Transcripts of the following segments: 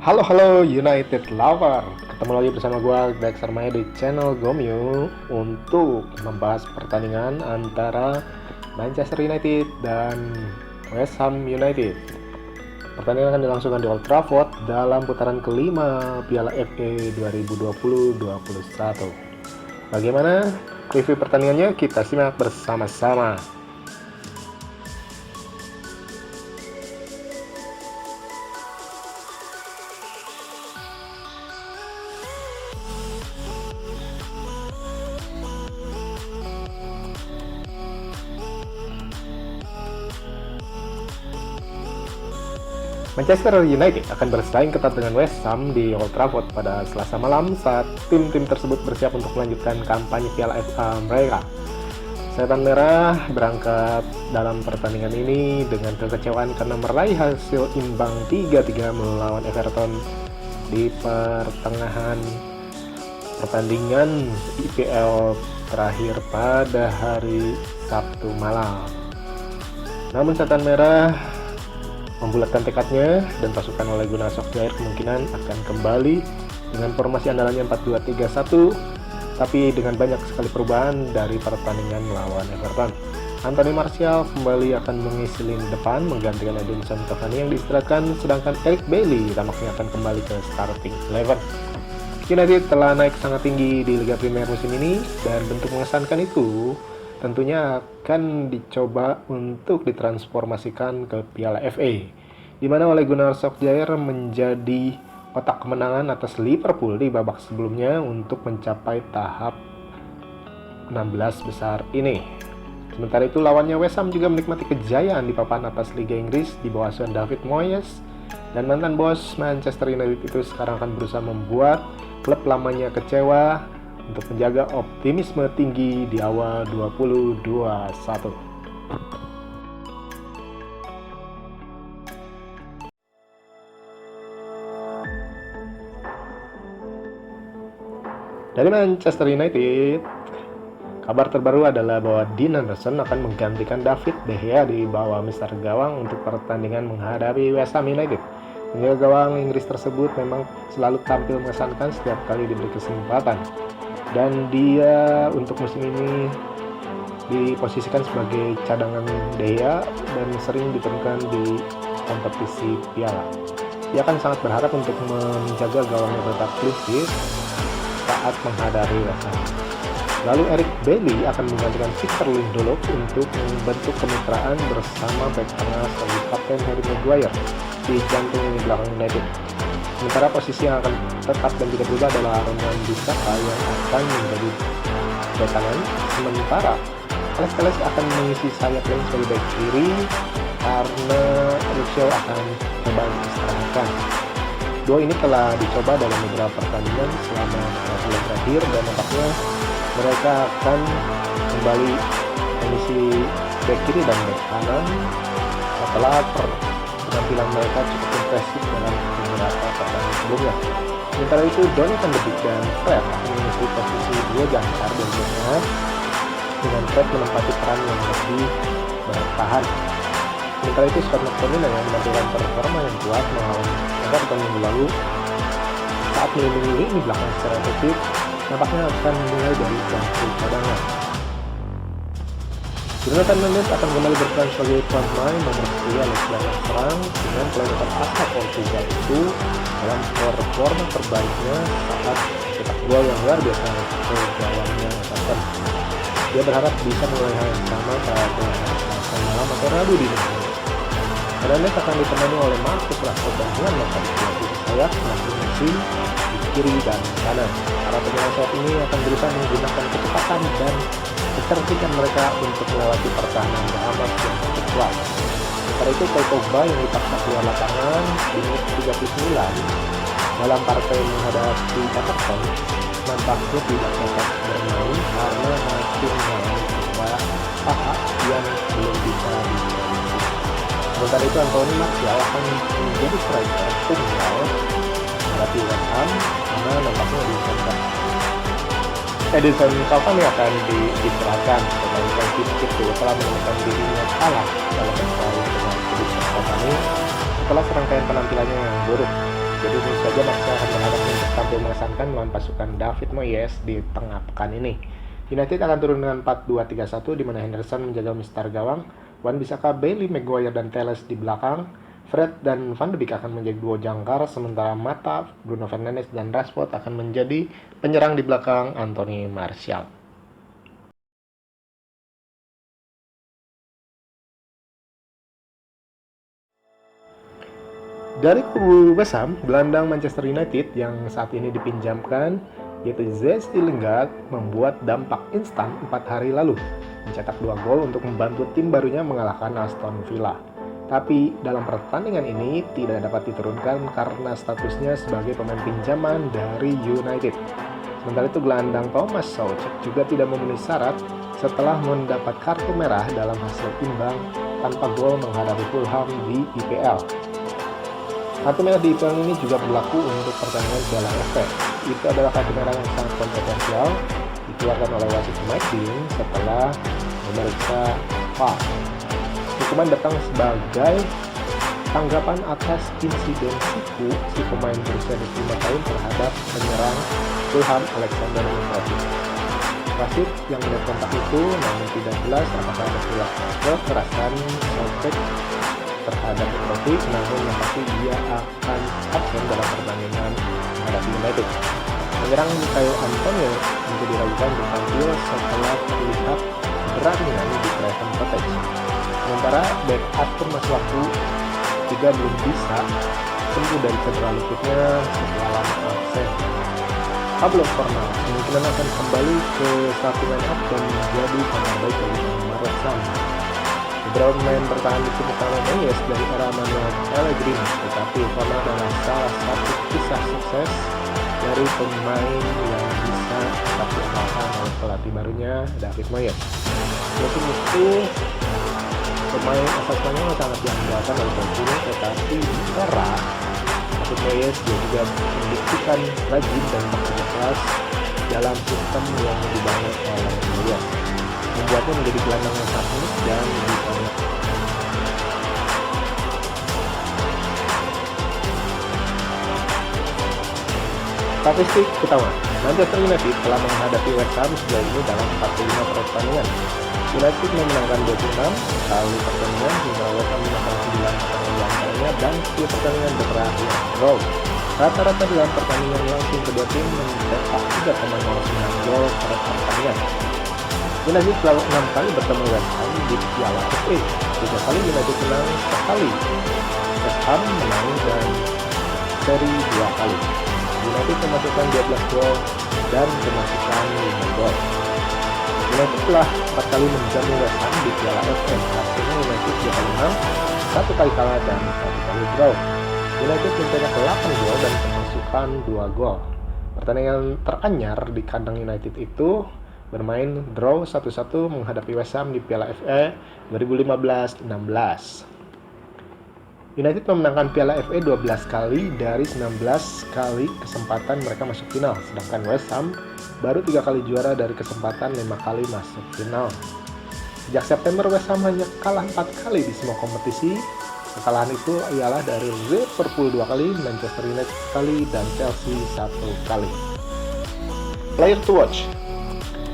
Halo United Lover, ketemu lagi bersama gue Dexter Maya di channel Gomyu untuk membahas pertandingan antara Manchester United dan West Ham United. Pertandingan akan dilangsungkan di Old Trafford dalam putaran kelima Piala FA 2020-21. Bagaimana review pertandingannya? Kita simak bersama-sama. Manchester United akan bersaing ketat dengan West Ham di Old Trafford pada Selasa malam saat tim-tim tersebut bersiap untuk melanjutkan kampanye Piala FA mereka. Setan Merah berangkat dalam pertandingan ini dengan kekecewaan karena meraih hasil imbang 3-3 melawan Everton di pertengahan pertandingan IPL terakhir pada hari Sabtu malam. Namun Setan Merah membulatkan tekadnya dan pasukan Ole Gunnar Solskjaer kemungkinan akan kembali dengan formasi andalannya 4-2-3-1, tapi dengan banyak sekali perubahan dari pertandingan melawan Everton. Anthony Martial kembali akan mengisi lini depan menggantikan Edinson Cavani yang diistirahatkan, sedangkan Eric Bailly tampaknya akan kembali ke starting 11. United telah naik sangat tinggi di Liga Premier musim ini dan bentuk mengesankan itu tentunya akan dicoba untuk ditransformasikan ke Piala FA, di mana Ole Gunnar Solskjaer menjadi otak kemenangan atas Liverpool di babak sebelumnya untuk mencapai tahap 16 besar ini. Sementara itu lawannya West Ham juga menikmati kejayaan di papan atas Liga Inggris di bawah asuhan David Moyes, dan mantan bos Manchester United itu sekarang akan berusaha membuat klub lamanya kecewa untuk menjaga optimisme tinggi di awal 2021. Dari Manchester United, kabar terbaru adalah bahwa Dean Henderson akan menggantikan David De Gea di bawah mister gawang untuk pertandingan menghadapi West Ham United. Penjaga gawang Inggris tersebut memang selalu tampil mengesankan setiap kali diberi kesempatan, dan dia untuk musim ini diposisikan sebagai cadangan De Gea dan sering ditemukan di kompetisi piala. Dia akan sangat berharap untuk menjaga gawangnya tetap clean sheet saat menghadapi West Ham. Lalu Eric Bailly akan menggantikan Victor Lindelof untuk membentuk kemitraan bersama bek tengah sebagai kapten Harry Maguire di jantung lini belakang United. Sementara posisi yang akan tetap dan tidak berubah adalah Roman Bissaka yang akan menjadi bek kanan, sementara Alex Telles akan mengisi sayap lain sebagai bek kiri karena Luke Shaw akan kembali diistirahatkan. Dua ini telah dicoba dalam beberapa pertandingan selama bulan terakhir dan nampaknya mereka akan kembali mengisi bek kiri dan bek kanan setelah penampilan mereka cukup impresif dalam beberapa pertandingan sebelumnya. Sementara itu Donny van de Beek dan Fred akan mengisi posisi dua jangkar dan tengah, dengan Fred menempati peran yang lebih bertahan. Sementara itu Scott McTominay yang menampilkan performa yang kuat melawan Everton minggu lalu saat melindungi lini belakang secara efektif, nampaknya akan mulai dari bangku cadangan. Jonathan Mendes akan kembali berperan sebagai pemain nomor 10 oleh gelandang serang dengan kelihatan asal Portugal itu dalam performa terbaiknya saat cetak gol yang luar biasa ke gawangnya Everton. Dia berharap bisa mengulangi hal yang sama pada Selasa malam atau Rabu dini hari. Fernandes akan ditemani oleh Marcus Rashford dan Juan Mata di sisi sayap masing-masing di kiri dan kanan. Para penyerang sayap ini akan berusaha menggunakan kecepatan dan kecerdikan mereka untuk melewati pertahanan Bahamas yang cukup kuat. Sementara itu Paul Pogba yang dipaksa keluar lapangan di menit 39 dalam partai menghadapi Everton nampaknya tidak dapat bermain karena masih mengalami cedera paha yang belum bisa diprediksi. Sementara itu Anthony Martial akan menjadi striker tunggal menghadapi West Ham karena nampaknya diistirahatkan. Edinson Cavani akan diistirahatkan sebagai Frankie itu telah menemukan dirinya kalah dalam persaingan dengan Edinson Cavani setelah serangkaian penampilannya yang buruk. Jadi tentu saja Martial akan berharap untuk tampil mengesankan melawan pasukan David Moyes di tengah pekan ini. United akan turun dengan 4-2-3-1 di mana Henderson menjaga mistar gawang, Wan-Bissaka, Bailey, Maguire dan Telles di belakang. Fred dan Van de Beek akan menjadi duo jangkar, sementara Mata, Bruno Fernandes dan Rashford akan menjadi penyerang di belakang Anthony Martial. Dari kubu West Ham, gelandang Manchester United yang saat ini dipinjamkan yaitu Jesse Lingard membuat dampak instan 4 hari lalu, mencetak 2 gol untuk membantu tim barunya mengalahkan Aston Villa. Tapi dalam pertandingan ini tidak dapat diturunkan karena statusnya sebagai pemain pinjaman dari United. Sementara itu gelandang Thomas Soucek juga tidak memenuhi syarat setelah mendapat kartu merah dalam hasil imbang tanpa gol menghadapi Fulham di IPL. Kartu merah di IPL ini juga berlaku untuk pertandingan Piala FA. Itu adalah kartu merah yang sangat kontroversial, dikeluarkan oleh wasit Mike Dean setelah memeriksa VAR. Hukuman datang sebagai tanggapan atas insiden siku si pemain berusia 25 tahun terhadap penyerang Fulham Alexander Mitrovic. Wasit yang melihat kontak itu namun tidak jelas apakah ada kekerasan Soucek terhadap Mitrovic, namun yang pasti dia akan absen dalam pertandingan menghadapi United. Penyerang Mikhail Antonio untuk diragukan untuk tampil setelah terlihat beranian di Craven Cottage. Sementara back Arthur Masuaku juga belum bisa sembuh dari cedera lututnya setelah lama absen. Pablo Fornal kemungkinan akan kembali ke starting line up dan menjadi pemain baik bagi West Ham. Beberapa pemain bertahan di tim utama Moyes dari era Manuel Pellegrini, tetapi Fornal adalah salah satu kisah sukses dari pemain yang bisa tetap diandalkan oleh pelatih barunya David Moyes. Musim itu pemain asal Spanyol sangat diandalkan oleh Pellegrini, tetapi di era David Moyes dia juga membuktikan rajin dan bekerja keras dalam sistem yang dibangun oleh Moyes, membuatnya menjadi gelandang yang sangat unik dan dibangun. Statistik utama, Manchester United telah menghadapi West Ham sejauh ini dalam 45 pertandingan. United memenangkan 26 kali pertandingan hingga West Ham menangkan 9 pertandingan diantaranya dan 10 pertandingan berakhir draw. Rata-rata dalam pertandingan langsung kedua tim mencetak 3,09 gol per pertandingan. United selalu 6 kali bertemu West Ham di Piala FA. 3 kali United menang, sekali West Ham menang dan seri 2 kali. United memasukkan 12 gol dan memasukkan 5 gol. United telah 4 kali menjamu West Ham di Piala FA. Hasilnya United 2 kali menang, 1 kali kalah dan 1 kali draw. United mencetak 8 gol dan memasukkan 2 gol. Pertandingan teranyar di kandang United itu bermain draw 1-1 menghadapi West Ham di Piala FA 2015-16. United memenangkan Piala FA 12 kali dari 19 kali kesempatan mereka masuk final, sedangkan West Ham baru 3 kali juara dari kesempatan 5 kali masuk final. Sejak September, West Ham hanya kalah 4 kali di semua kompetisi. Kekalahan itu ialah dari Liverpool 2 kali, Manchester United sekali, dan Chelsea 1 kali. Player to watch,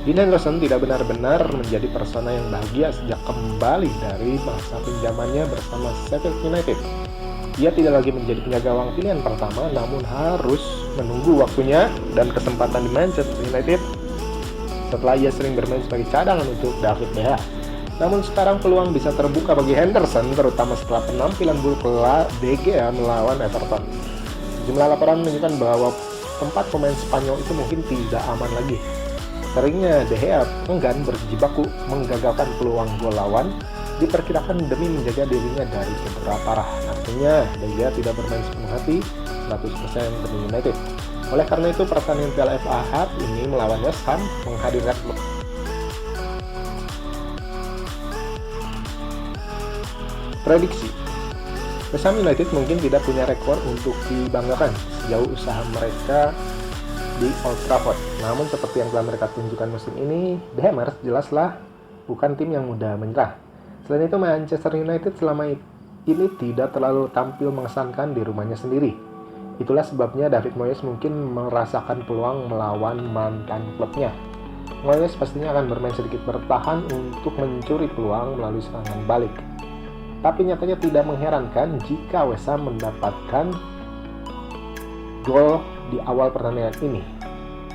Dean Henderson tidak benar-benar menjadi persona yang bahagia sejak kembali dari masa pinjamannya bersama Sheffield United. Ia tidak lagi menjadi penjaga gawang pilihan pertama, namun harus menunggu waktunya dan kesempatan di Manchester United setelah ia sering bermain sebagai cadangan untuk David De Gea. Namun sekarang peluang bisa terbuka bagi Henderson, terutama setelah penampilan buruk De Gea melawan Everton. Sejumlah laporan menunjukkan bahwa tempat pemain Spanyol itu mungkin tidak aman lagi. Seringnya De Gea enggan berjibaku menggagalkan peluang gol lawan, diperkirakan demi menjaga dirinya dari cedera parah. Artinya De Gea tidak bermain sepenuh hati 100% demi United. Oleh karena itu pertandingan Piala FA Cup ini melawan West Ham menghadirkan prediksi. West Ham United mungkin tidak punya rekor untuk dibanggakan sejauh usaha mereka di Old Trafford. Namun seperti yang telah mereka tunjukkan musim ini, The Hammers jelaslah bukan tim yang mudah menyerah. Selain itu, Manchester United selama ini tidak terlalu tampil mengesankan di rumahnya sendiri. Itulah sebabnya David Moyes mungkin merasakan peluang melawan mantan klubnya. Moyes pastinya akan bermain sedikit bertahan untuk mencuri peluang melalui serangan balik. Tapi nyatanya tidak mengherankan jika West Ham mendapatkan gol di awal pertandingan ini.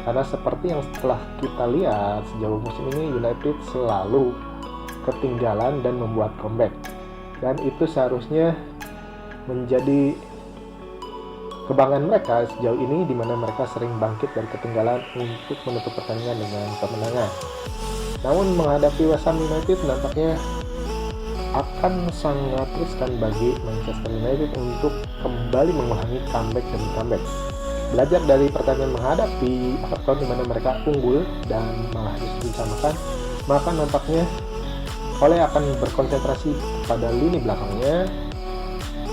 Karena seperti yang setelah kita lihat sejauh musim ini, United selalu ketinggalan dan membuat comeback. Dan itu seharusnya menjadi kebanggaan mereka sejauh ini, di mana mereka sering bangkit dari ketinggalan untuk menutup pertandingan dengan kemenangan. Namun menghadapi West Ham United nampaknya akan sangat riskan bagi Manchester United untuk kembali mengulangi comeback demi comeback. Belajar dari pertandingan menghadapi Everton di mana mereka unggul dan malah justru disamakan, maka nampaknya Ole akan berkonsentrasi pada lini belakangnya,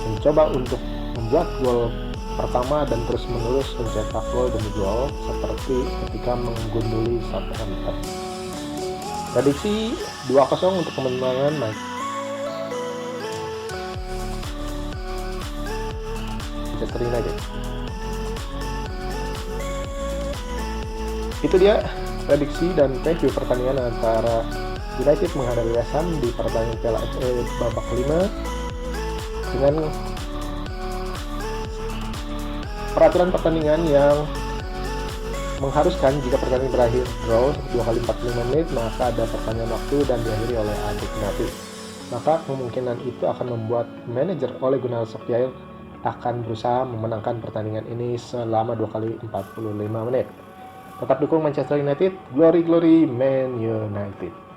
mencoba untuk membuat gol pertama dan terus menerus mencetak gol demi gol seperti ketika menggunduli Southampton. Prediksi 2-0 untuk kemenangan Manchester United. Itu dia prediksi dan preview pertandingan antara United menghadapi West Ham di pertandingan Piala FA babak 5 dengan peraturan pertandingan yang mengharuskan jika pertandingan berakhir draw 2 kali 45 menit, maka ada perpanjangan waktu dan diakhiri oleh adu penalti. Maka kemungkinan itu akan membuat manajer Ole Gunnar Solskjaer akan berusaha memenangkan pertandingan ini selama 2 kali 45 menit. Tetap dukung Manchester United, glory glory Man United.